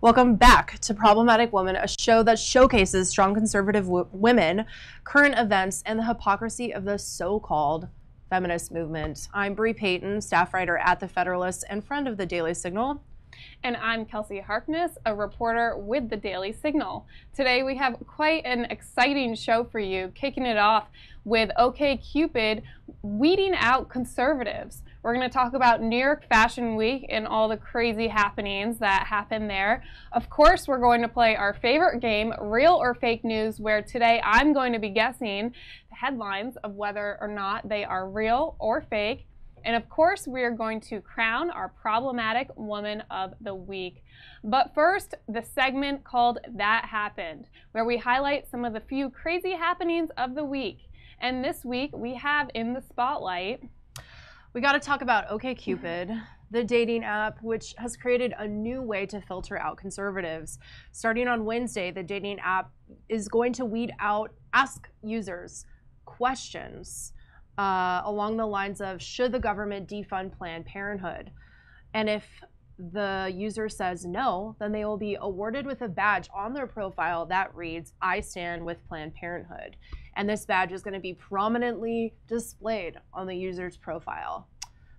Welcome back to Problematic Woman, a show that showcases strong conservative women, current events, and the hypocrisy of the so-called feminist movement. I'm Bree Payton, staff writer at The Federalist and friend of the Daily Signal. And I'm Kelsey Harkness, a reporter with the Daily Signal. Today we have quite an exciting show for you, kicking it off with OkCupid weeding out conservatives. We're going to talk about New York Fashion Week and all the crazy happenings that happened there. Of course, we're going to play our favorite game, Real or Fake News, where today I'm going to be guessing the headlines of whether or not they are real or fake. And of course, we are going to crown our Problematic Woman of the Week. But first, the segment called That Happened, where we highlight some of the few crazy happenings of the week. And this week, we have in the spotlight... We got to talk about OkCupid, the dating app, which has created a new way to filter out conservatives. Starting on Wednesday, the dating app is going to weed out, ask users questions along the lines of, should the government defund Planned Parenthood? And if the user says no, then they will be awarded with a badge on their profile that reads, I stand with Planned Parenthood. And this badge is going to be prominently displayed on the user's profile.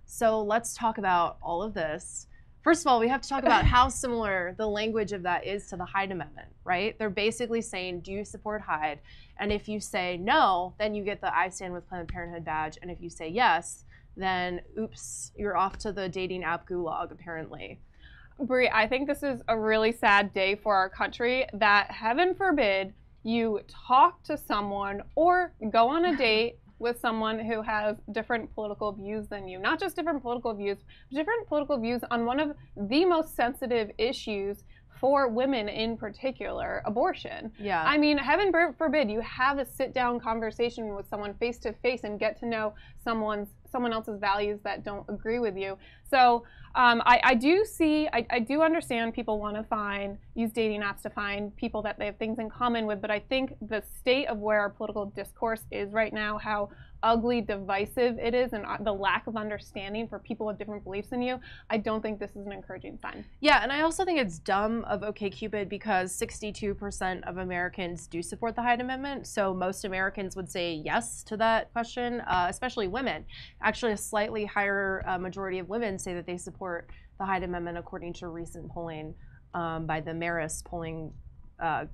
So let's talk about all of this. First of all, we have to talk about how similar the language of that is to the Hyde Amendment, right? They're basically saying, do you support Hyde? And if you say no, then you get the I stand with Planned Parenthood badge. And if you say yes, then oops, you're off to the dating app gulag, apparently. Brie, I think this is a really sad day for our country that, heaven forbid, you talk to someone or go on a date with someone who has different political views than you. Not just different political views, but different political views on one of the most sensitive issues for women in particular, abortion. Yeah. I mean, heaven forbid you have a sit-down conversation with someone face to face and get to know someone else's values that don't agree with you. So I do understand people want to use dating apps to find people that they have things in common with, but I think the state of where our political discourse is right now, how ugly, divisive it is, and the lack of understanding for people with different beliefs than you, I don't think this is an encouraging sign. Yeah, and I also think it's dumb of OkCupid because 62% of Americans do support the Hyde Amendment, so most Americans would say yes to that question, especially women. Actually, a slightly higher majority of women say that they support the Hyde Amendment, according to recent polling by the Marist polling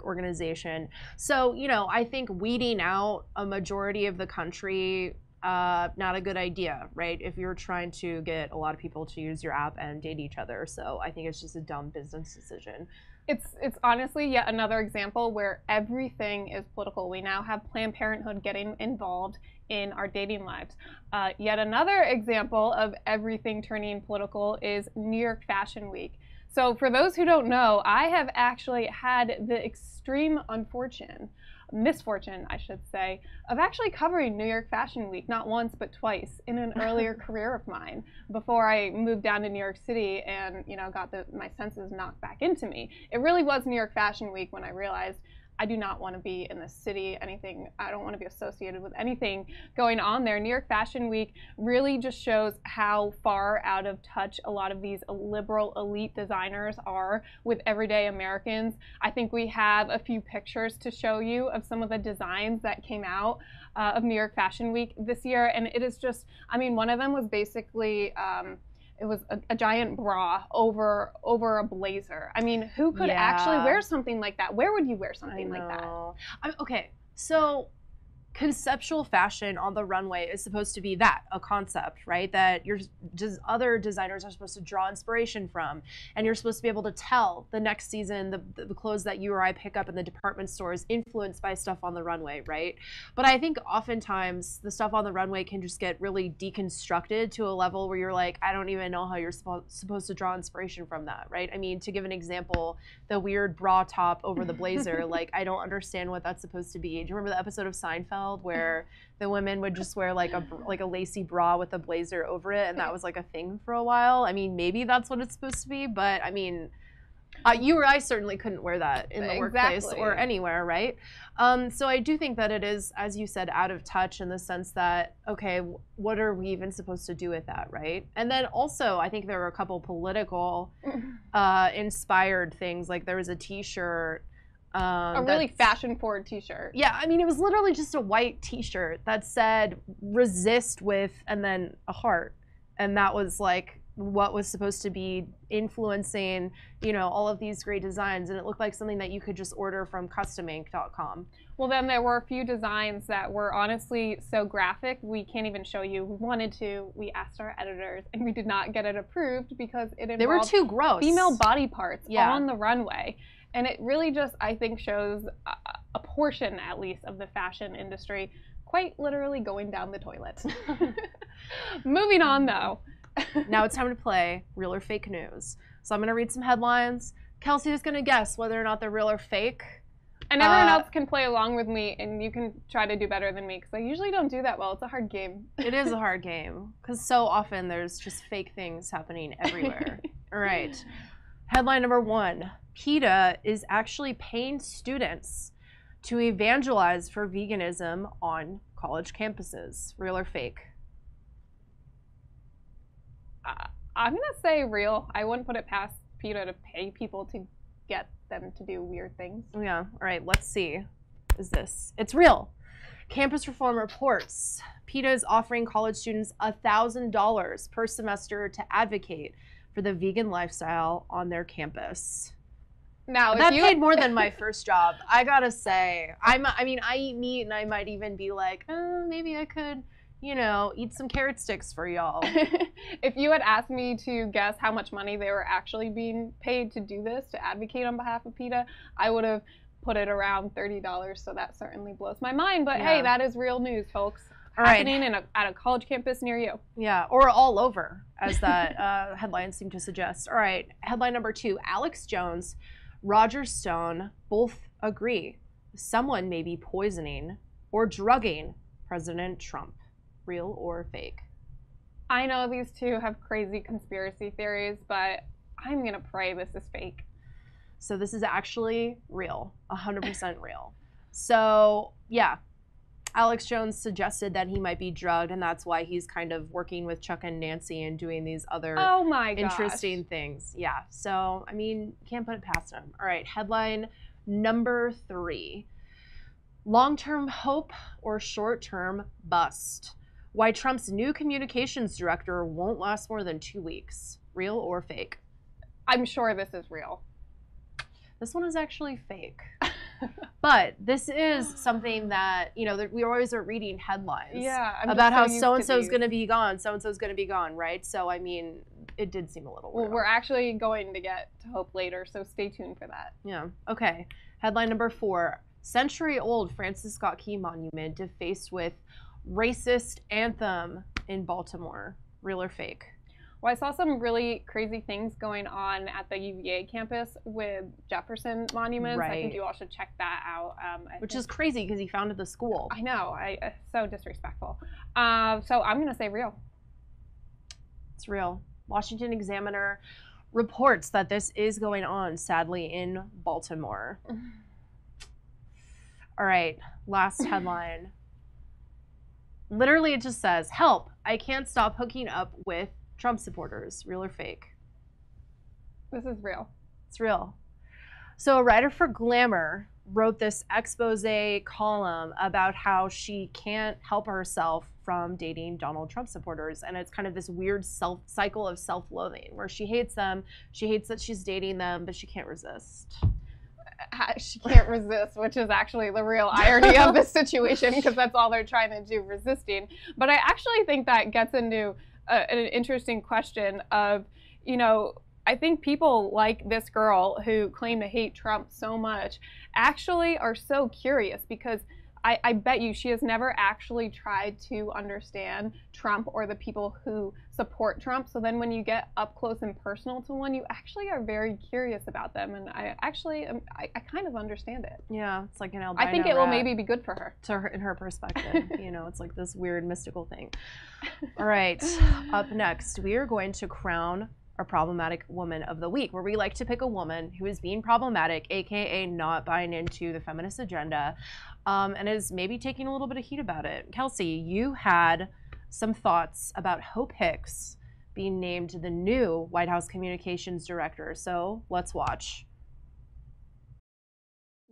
organization. So, you know, I think weeding out a majority of the country, not a good idea, right? If you're trying to get a lot of people to use your app and date each other. So I think it's just a dumb business decision. It's honestly yet another example where everything is political. We now have Planned Parenthood getting involved in our dating lives. Yet another example of everything turning political is New York Fashion Week. So for those who don't know, I have actually had the extreme misfortune, I should say, of actually covering New York Fashion Week, not once but twice, in an earlier career of mine before I moved down to New York City and, you know, got my senses knocked back into me. It really was New York Fashion Week when I realized I do not want to be in the city, I don't want to be associated with anything going on there. New York Fashion Week really just shows how far out of touch a lot of these liberal elite designers are with everyday Americans. I think we have a few pictures to show you of some of the designs that came out of New York Fashion Week this year, and it is just, I mean, one of them was basically, it was a giant bra over a blazer. I mean, who could actually wear something like that? Where would you wear something like that? Okay, so conceptual fashion on the runway is supposed to be that, a concept, right? That other designers are supposed to draw inspiration from, and you're supposed to be able to tell the next season the clothes that you or I pick up in the department store is influenced by stuff on the runway, right? But I think oftentimes the stuff on the runway can just get really deconstructed to a level where you're like, I don't even know how you're supposed to draw inspiration from that, right? I mean, to give an example, the weird bra top over the blazer, like, I don't understand what that's supposed to be. Do you remember the episode of Seinfeld where the women would just wear like a lacy bra with a blazer over it, and that was like a thing for a while? I mean, maybe that's what it's supposed to be, but I mean, You or I certainly couldn't wear that in the workplace or anywhere, right? So I do think that it is, as you said, out of touch in the sense that, okay, what are we even supposed to do with that, right? And then also, I think there were a couple political inspired things. Like there was a T-shirt. A really fashion-forward T-shirt. Yeah, I mean, it was literally just a white T-shirt that said "resist" with, and then a heart, and that was like what was supposed to be influencing, you know, all of these great designs, and it looked like something that you could just order from customink.com. Well, then there were a few designs that were honestly so graphic we can't even show you. We wanted to. We asked our editors, and we did not get it approved because it involved they were too gross. Female body parts on the runway. And it really just, I think, shows a portion, at least, of the fashion industry quite literally going down the toilet. Moving on, though. Now it's time to play Real or Fake News. So I'm going to read some headlines. Kelsey is going to guess whether or not they're real or fake. And everyone else can play along with me, and you can try to do better than me, because I usually don't do that well. It's a hard game. It is a hard game, because so often there's just fake things happening everywhere. All right. Headline number 1. PETA is actually paying students to evangelize for veganism on college campuses. Real or fake? I'm going to say real. I wouldn't put it past PETA to pay people to get them to do weird things. Yeah. All right. Let's see. Is this? It's real. Campus Reform reports PETA is offering college students $1,000 per semester to advocate for the vegan lifestyle on their campus. Now, that paid more than my first job, I gotta say. I mean, I eat meat, and I might even be like, maybe I could, you know, eat some carrot sticks for y'all. If you had asked me to guess how much money they were actually being paid to do this, to advocate on behalf of PETA, I would have put it around $30. So that certainly blows my mind. But hey, that is real news, folks. Happening at a college campus near you. Yeah, or all over, as that headline seemed to suggest. All right, headline number 2. Alex Jones, Roger Stone both agree someone may be poisoning or drugging President Trump. Real or fake? I know these two have crazy conspiracy theories, but I'm going to pray this is fake. So this is actually real, 100% real. So, yeah. Alex Jones suggested that he might be drugged, and that's why he's kind of working with Chuck and Nancy and doing these other interesting things. Yeah, so, I mean, can't put it past him. All right, headline number 3. Long-term hope or short-term bust? Why Trump's new communications director won't last more than 2 weeks. Real or fake? I'm sure this is real. This one is actually fake. But this is something that, you know, that we always are reading headlines about how so-and-so's going to be gone, so-and-so's going to be gone, right? So, I mean, it did seem a little weird. Well, we're actually going to get to hope later, so stay tuned for that. Yeah. Okay. Headline number 4. Century-old Francis Scott Key Monument defaced with racist anthem in Baltimore. Real or fake? Well, I saw some really crazy things going on at the UVA campus with Jefferson monuments. Right. I think you all should check that out. Which is crazy because he founded the school. I know. So disrespectful. So I'm going to say real. It's real. Washington Examiner reports that this is going on, sadly, in Baltimore. All right. Last headline. Literally, it just says, "Help, I can't stop hooking up with Trump supporters." Real or fake? This is real. It's real. So a writer for Glamour wrote this expose column about how she can't help herself from dating Donald Trump supporters. And it's kind of this weird cycle of self-loathing where she hates them, she hates that she's dating them, but she can't resist. She can't resist, which is actually the real irony of this situation, because that's all they're trying to do, resisting. But I actually think that gets into an interesting question of, you know, I think people like this girl who claim to hate Trump so much actually are so curious, because I bet you she has never actually tried to understand Trump or the people who support Trump. So then when you get up close and personal to one, you actually are very curious about them. And I kind of understand it. Yeah, it's like an albino I think it will maybe be good for her. To her, in her perspective. You know, it's like this weird mystical thing. All right, up next, we are going to crown our Problematic Woman of the Week, where we like to pick a woman who is being problematic, aka not buying into the feminist agenda, and is maybe taking a little bit of heat about it. Kelsey, you had some thoughts about Hope Hicks being named the new White House Communications Director, so let's watch.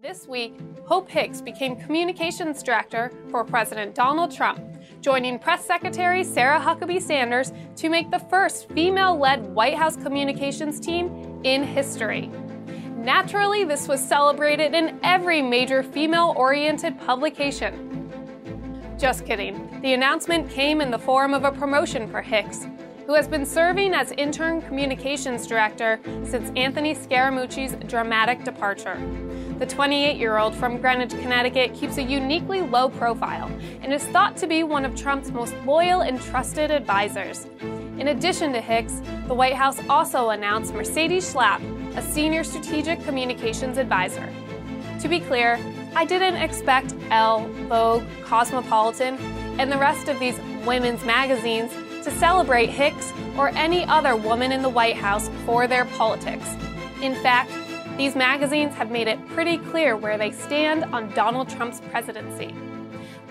This week, Hope Hicks became Communications Director for President Donald Trump, joining Press Secretary Sarah Huckabee Sanders to make the first female-led White House communications team in history. Naturally, this was celebrated in every major female-oriented publication. Just kidding. The announcement came in the form of a promotion for Hicks, who has been serving as interim communications director since Anthony Scaramucci's dramatic departure. The 28-year-old from Greenwich, Connecticut keeps a uniquely low profile and is thought to be one of Trump's most loyal and trusted advisors. In addition to Hicks, the White House also announced Mercedes Schlapp, a senior strategic communications advisor. To be clear, I didn't expect Elle, Vogue, Cosmopolitan, and the rest of these women's magazines to celebrate Hicks or any other woman in the White House for their politics. In fact, these magazines have made it pretty clear where they stand on Donald Trump's presidency.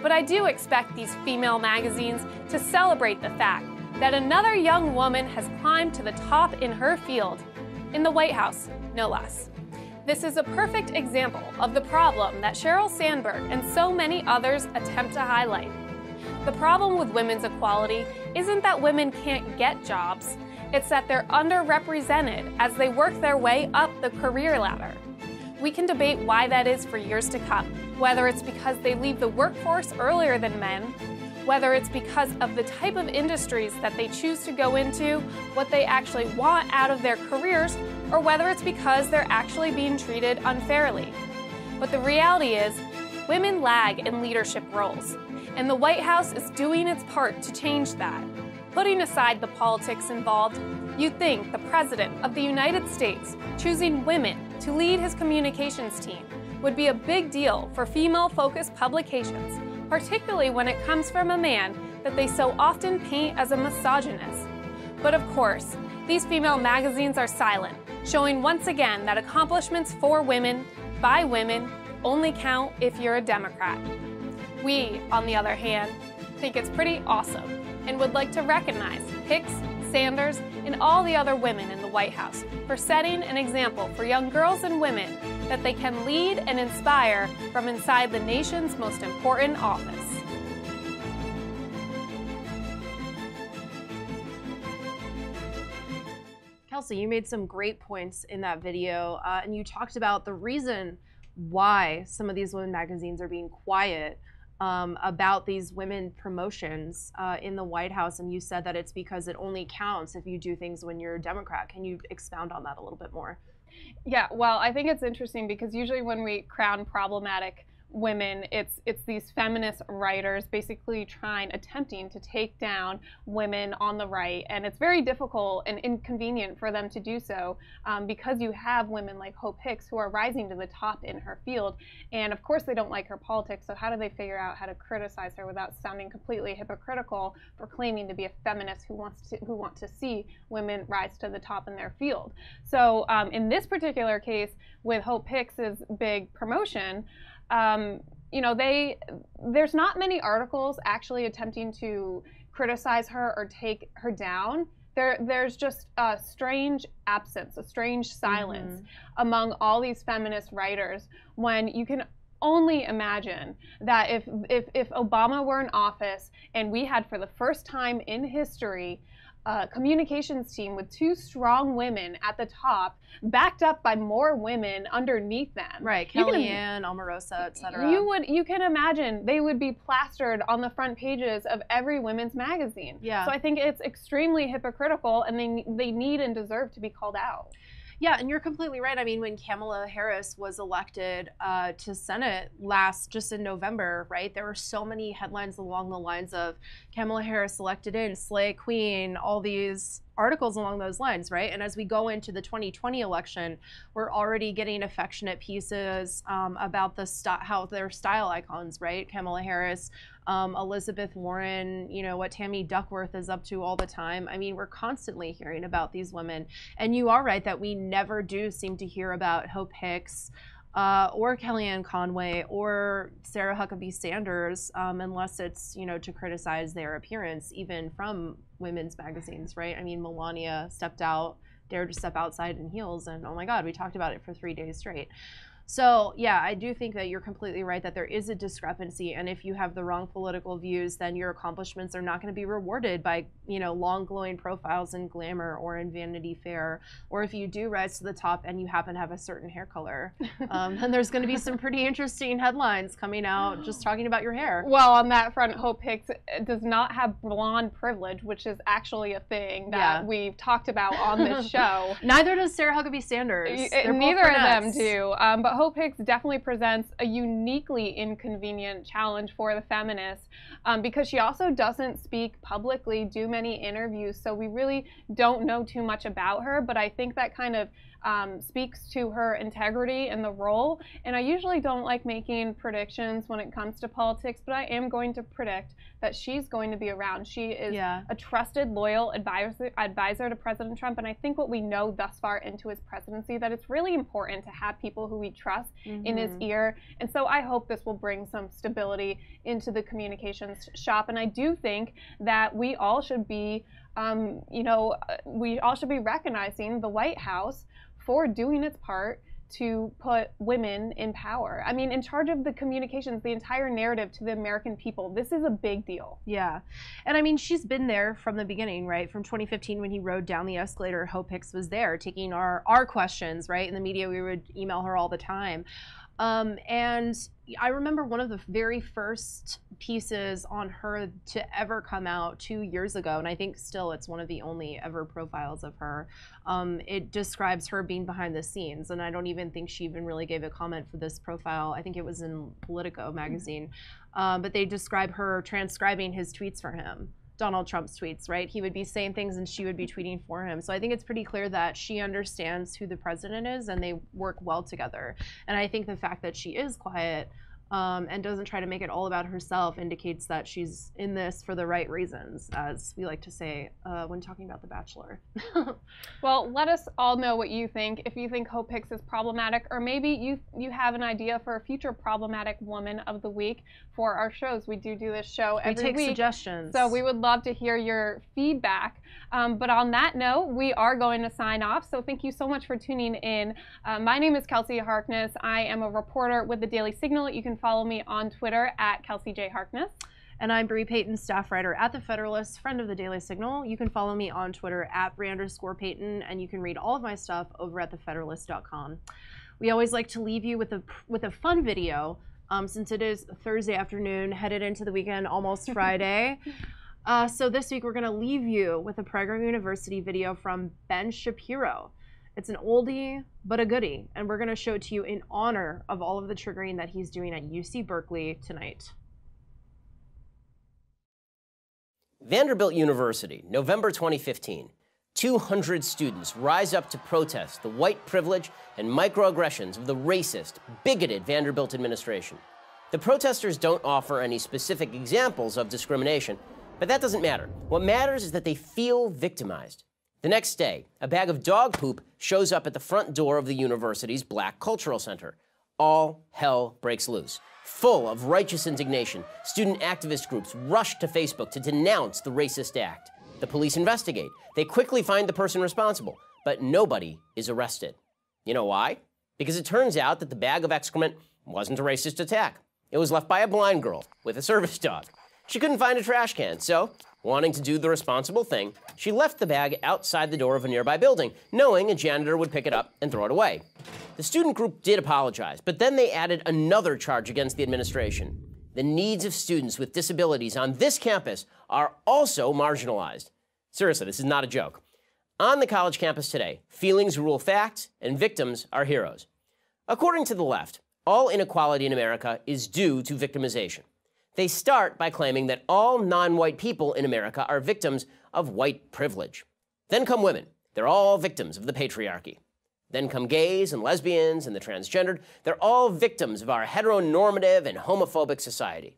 But I do expect these female magazines to celebrate the fact that another young woman has climbed to the top in her field, in the White House, no less. This is a perfect example of the problem that Sheryl Sandberg and so many others attempt to highlight. The problem with women's equality isn't that women can't get jobs, it's that they're underrepresented as they work their way up the career ladder. We can debate why that is for years to come, whether it's because they leave the workforce earlier than men, whether it's because of the type of industries that they choose to go into, what they actually want out of their careers, or whether it's because they're actually being treated unfairly. But the reality is, women lag in leadership roles, and the White House is doing its part to change that. Putting aside the politics involved, you'd think the President of the United States choosing women to lead his communications team would be a big deal for female-focused publications, particularly when it comes from a man that they so often paint as a misogynist. But of course, these female magazines are silent, showing once again that accomplishments for women, by women, only count if you're a Democrat. We, on the other hand, think it's pretty awesome and would like to recognize Hicks, Sanders, and all the other women in the White House for setting an example for young girls and women that they can lead and inspire from inside the nation's most important office. Kelsey, you made some great points in that video, and you talked about the reason why some of these women magazines are being quiet about these women promotions in the White House, and you said that it's because it only counts if you do things when you're a Democrat. Can you expound on that a little bit more? Yeah, well, I think it's interesting because usually when we crown problematic women, it's these feminist writers basically attempting to take down women on the right, and it's very difficult and inconvenient for them to do so because you have women like Hope Hicks who are rising to the top in her field, and of course they don't like her politics, so how do they figure out how to criticize her without sounding completely hypocritical for claiming to be a feminist who want to see women rise to the top in their field? So in this particular case with Hope Hicks's big promotion, you know, there's not many articles actually attempting to criticize her or take her down. There's just a strange absence, a strange silence among all these feminist writers when you can only imagine that if Obama were in office and we had for the first time in history a communications team with two strong women at the top, backed up by more women underneath them. Right, Kellyanne, Omarosa, etc. You can imagine they would be plastered on the front pages of every women's magazine. Yeah. So I think it's extremely hypocritical, and they need and deserve to be called out. Yeah, and you're completely right. I mean, when Kamala Harris was elected to Senate just in November, right, there were so many headlines along the lines of Kamala Harris elected in, slay queen, all these articles along those lines, right? And as we go into the 2020 election, we're already getting affectionate pieces about how they're style icons, right? Kamala Harris, Elizabeth Warren, you know, what Tammy Duckworth is up to all the time. I mean, we're constantly hearing about these women. And you are right that we never do seem to hear about Hope Hicks, or Kellyanne Conway or Sarah Huckabee Sanders, unless it's, you know, to criticize their appearance, even from women's magazines, right? I mean, Melania dared to step outside in heels, and oh my God, we talked about it for 3 days straight. So yeah, I do think that you're completely right that there is a discrepancy, and if you have the wrong political views, then your accomplishments are not going to be rewarded by, you know, long glowing profiles in Glamour or in Vanity Fair, or if you do rise to the top and you happen to have a certain hair color, then there's going to be some pretty interesting headlines coming out just talking about your hair. Well, on that front, Hope Hicks does not have blonde privilege, which is actually a thing that we've talked about on this show. Neither does Sarah Huckabee Sanders. Neither of them do. But Hope Hicks definitely presents a uniquely inconvenient challenge for the feminists because she also doesn't speak publicly, do many interviews, so we really don't know too much about her, but I think that kind of speaks to her integrity in the role. And I usually don't like making predictions when it comes to politics, but I am going to predict that she's going to be around. She is a trusted, loyal advisor to President Trump, and I think what we know thus far into his presidency, that it's really important to have people who we trust in his ear. And so I hope this will bring some stability into the communications shop. And I do think that we all should be, we all should be recognizing the White House for doing its part to put women in power. I mean, in charge of the communications, the entire narrative to the American people. This is a big deal. Yeah. And I mean, she's been there from the beginning, right? From 2015 when he rode down the escalator, Hope Hicks was there taking our questions, right? In the media, we would email her all the time. And I remember one of the very first pieces on her to ever come out 2 years ago, and I think still it's one of the only ever profiles of her. It describes her being behind the scenes, and I don't even think she even really gave a comment for this profile. I think it was in Politico magazine, but they describe her transcribing his tweets for him. Donald Trump's tweets, right? He would be saying things and she would be tweeting for him. So I think it's pretty clear that she understands who the president is and they work well together. And I think the fact that she is quiet and doesn't try to make it all about herself indicates that she's in this for the right reasons, as we like to say when talking about The Bachelor. Well, let us all know what you think. If you think Hope Hicks is problematic, or maybe you have an idea for a future problematic woman of the week for our shows. We do this show every week. We take suggestions. So we would love to hear your feedback. But on that note, we are going to sign off. So thank you so much for tuning in. My name is Kelsey Harkness. I am a reporter with the Daily Signal. You can follow me on Twitter at Kelsey J. Harkness. And I'm Bree Payton, staff writer at The Federalist, friend of the Daily Signal. You can follow me on Twitter at Bree_Payton, and you can read all of my stuff over at thefederalist.com. We always like to leave you with a fun video, since it is Thursday afternoon, headed into the weekend, almost Friday. So this week we're going to leave you with a Prager University video from Ben Shapiro. It's an oldie, but a goodie, and we're going to show it to you in honor of all of the triggering that he's doing at UC Berkeley tonight. Vanderbilt University, November 2015. 200 students rise up to protest the white privilege and microaggressions of the racist, bigoted Vanderbilt administration. The protesters don't offer any specific examples of discrimination, but that doesn't matter. What matters is that they feel victimized. The next day, a bag of dog poop shows up at the front door of the university's Black Cultural Center. All hell breaks loose. Full of righteous indignation, student activist groups rush to Facebook to denounce the racist act. The police investigate. They quickly find the person responsible, but nobody is arrested. You know why? Because it turns out that the bag of excrement wasn't a racist attack. It was left by a blind girl with a service dog. She couldn't find a trash can, so, wanting to do the responsible thing, she left the bag outside the door of a nearby building, knowing a janitor would pick it up and throw it away. The student group did apologize, but then they added another charge against the administration. The needs of students with disabilities on this campus are also marginalized. Seriously, this is not a joke. On the college campus today, feelings rule facts and victims are heroes. According to the left, all inequality in America is due to victimization. They start by claiming that all non-white people in America are victims of white privilege. Then come women. They're all victims of the patriarchy. Then come gays and lesbians and the transgendered. They're all victims of our heteronormative and homophobic society.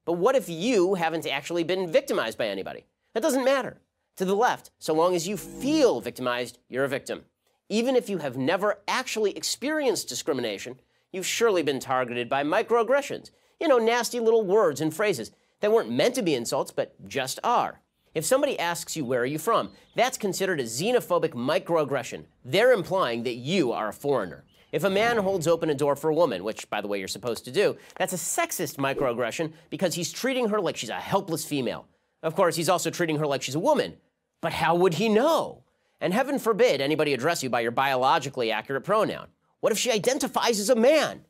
But what if you haven't actually been victimized by anybody? That doesn't matter. To the left, so long as you feel victimized, you're a victim. Even if you have never actually experienced discrimination, you've surely been targeted by microaggressions. You know, nasty little words and phrases that weren't meant to be insults, but just are. If somebody asks you, where are you from, that's considered a xenophobic microaggression. They're implying that you are a foreigner. If a man holds open a door for a woman, which, by the way, you're supposed to do, that's a sexist microaggression because he's treating her like she's a helpless female. Of course, he's also treating her like she's a woman. But how would he know? And heaven forbid anybody address you by your biologically accurate pronoun. What if she identifies as a man?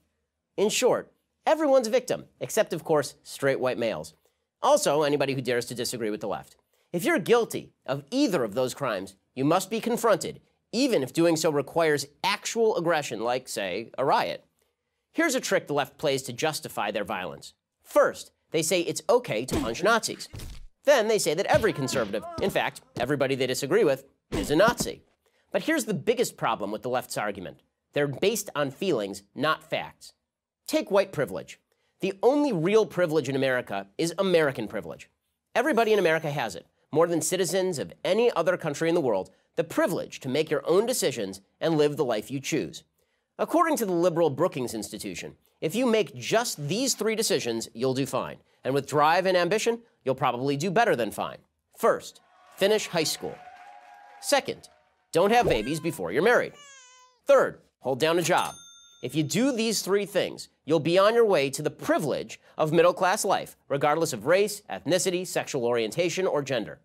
In short, everyone's a victim, except, of course, straight white males. Also, anybody who dares to disagree with the left. If you're guilty of either of those crimes, you must be confronted, even if doing so requires actual aggression, like, say, a riot. Here's a trick the left plays to justify their violence. First, they say it's okay to punch Nazis. Then they say that every conservative, in fact, everybody they disagree with, is a Nazi. But here's the biggest problem with the left's argument. They're based on feelings, not facts. Take white privilege. The only real privilege in America is American privilege. Everybody in America has it, more than citizens of any other country in the world, the privilege to make your own decisions and live the life you choose. According to the liberal Brookings Institution, if you make just these 3 decisions, you'll do fine. And with drive and ambition, you'll probably do better than fine. First, finish high school. Second, don't have babies before you're married. Third, hold down a job. If you do these 3 things, you'll be on your way to the privilege of middle-class life, regardless of race, ethnicity, sexual orientation, or gender.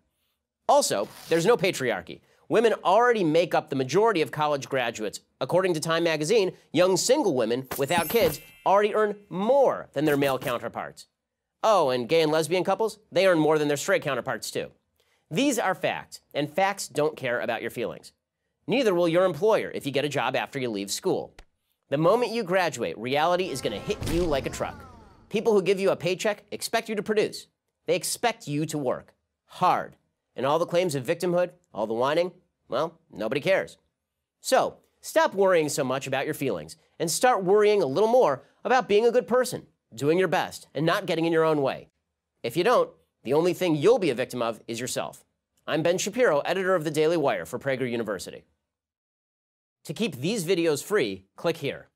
Also, there's no patriarchy. Women already make up the majority of college graduates. According to Time magazine, young single women without kids already earn more than their male counterparts. Oh, and gay and lesbian couples, they earn more than their straight counterparts too. These are facts, and facts don't care about your feelings. Neither will your employer if you get a job after you leave school. The moment you graduate, reality is going to hit you like a truck. People who give you a paycheck expect you to produce. They expect you to work hard. And all the claims of victimhood, all the whining, well, nobody cares. So, stop worrying so much about your feelings and start worrying a little more about being a good person, doing your best, and not getting in your own way. If you don't, the only thing you'll be a victim of is yourself. I'm Ben Shapiro, editor of the Daily Wire for Prager University. To keep these videos free, click here.